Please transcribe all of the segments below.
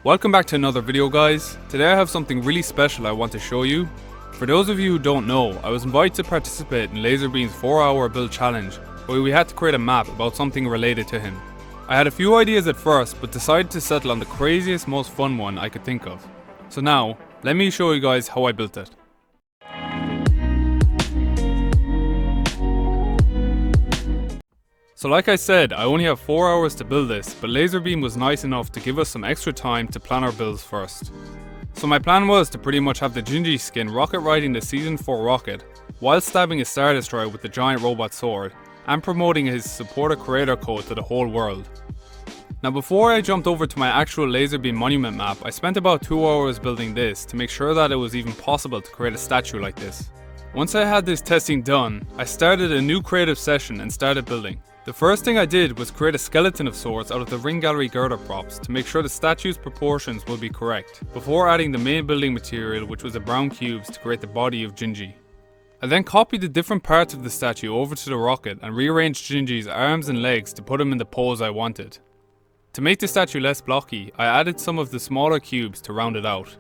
Welcome back to another video, guys. Today I have something really special I want to show you. For those of you who don't know, I was invited to participate in LAZARBEAMS 4-hour build challenge, where we had to create a map about something related to him. I had a few ideas at first, but decided to settle on the craziest, most fun one I could think of. So now, let me show you guys how I built it. So like I said, I only have 4 hours to build this, but LAZARBEAM was nice enough to give us some extra time to plan our builds first. So my plan was to pretty much have the Gingy skin rocket riding the Season 4 rocket, while stabbing a Star Destroyer with the giant robot sword, and promoting his supporter creator code to the whole world. Now before I jumped over to my actual LAZARBEAM monument map, I spent about 2 hours building this to make sure that it was even possible to create a statue like this. Once I had this testing done, I started a new creative session and started building. The first thing I did was create a skeleton of sorts out of the ring gallery girder props to make sure the statue's proportions will be correct, before adding the main building material, which was the brown cubes, to create the body of Gingy. I then copied the different parts of the statue over to the rocket and rearranged Gingy's arms and legs to put him in the pose I wanted. To make the statue less blocky, I added some of the smaller cubes to round it out.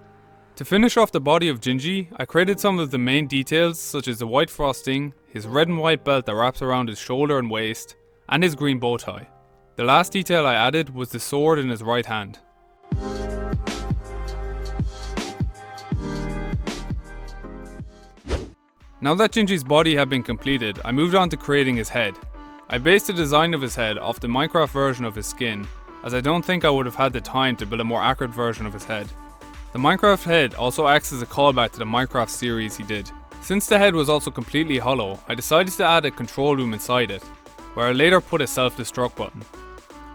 To finish off the body of Gingy, I created some of the main details such as the white frosting, his red and white belt that wraps around his shoulder and waist, and his green bow tie. The last detail I added was the sword in his right hand. Now that Gingy's body had been completed, I moved on to creating his head. I based the design of his head off the Minecraft version of his skin, as I don't think I would have had the time to build a more accurate version of his head. The Minecraft head also acts as a callback to the Minecraft series he did. Since the head was also completely hollow, I decided to add a control room inside it, where I later put a self-destruct button.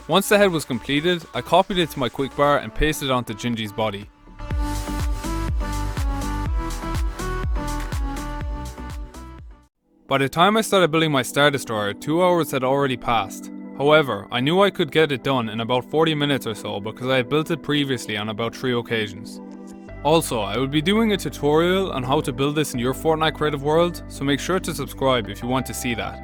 Once the head was completed, I copied it to my quickbar and pasted it onto Gingy's body. By the time I started building my Star Destroyer, 2 hours had already passed. However, I knew I could get it done in about 40 minutes or so because I had built it previously on about 3 occasions. Also, I will be doing a tutorial on how to build this in your Fortnite creative world, so make sure to subscribe if you want to see that.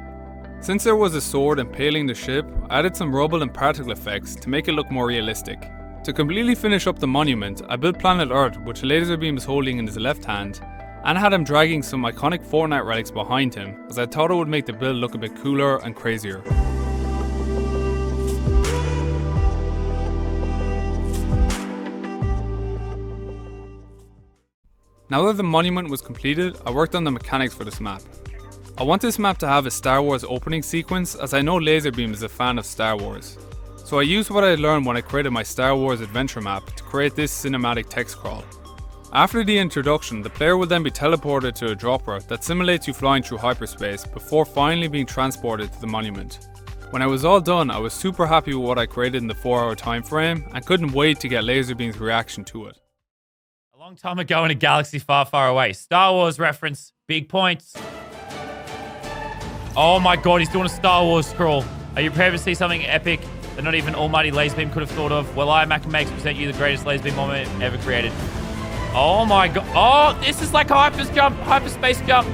Since there was a sword impaling the ship, I added some rubble and particle effects to make it look more realistic. To completely finish up the monument, I built Planet Earth, which LAZARBEAM is holding in his left hand, and had him dragging some iconic Fortnite relics behind him, as I thought it would make the build look a bit cooler and crazier. Now that the monument was completed, I worked on the mechanics for this map. I want this map to have a Star Wars opening sequence, as I know LAZARBEAM is a fan of Star Wars. So I used what I learned when I created my Star Wars adventure map to create this cinematic text crawl. After the introduction, the player will then be teleported to a dropper that simulates you flying through hyperspace before finally being transported to the monument. When I was all done, I was super happy with what I created in the 4-hour time frame and couldn't wait to get LAZARBEAM's reaction to it. A long time ago in a galaxy far, far away. Star Wars reference, big points. Oh my god, he's doing a Star Wars scroll. Are you prepared to see something epic that not even almighty LAZARBEAM could have thought of? Well, I, MakaMakes, present you the greatest LAZARBEAM moment ever created. Oh my god. Oh, this is like a hyperspace jump.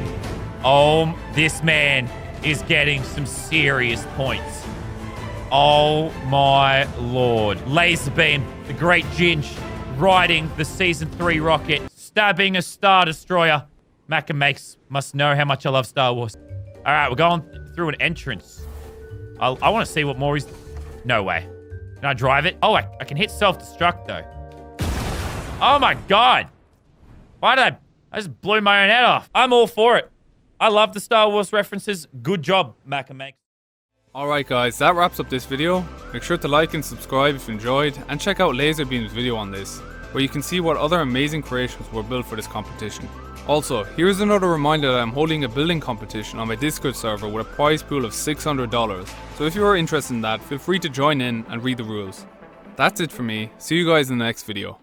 Oh, this man is getting some serious points. Oh my lord. LAZARBEAM, the great Ginge, riding the Season 3 rocket, stabbing a Star Destroyer. MakaMakes must know how much I love Star Wars. All right, we're going through an entrance. I want to see what more is... No way. Can I drive it? Oh, I can hit self-destruct, though. Oh, my God. Why did I just blew my own head off. I'm all for it. I love the Star Wars references. Good job, MakaMakes. Alright guys, that wraps up this video. Make sure to like and subscribe if you enjoyed, and check out LAZARBEAM's video on this, where you can see what other amazing creations were built for this competition. Also, here's another reminder that I'm holding a building competition on my Discord server with a prize pool of $600, so if you are interested in that, feel free to join in and read the rules. That's it for me, see you guys in the next video.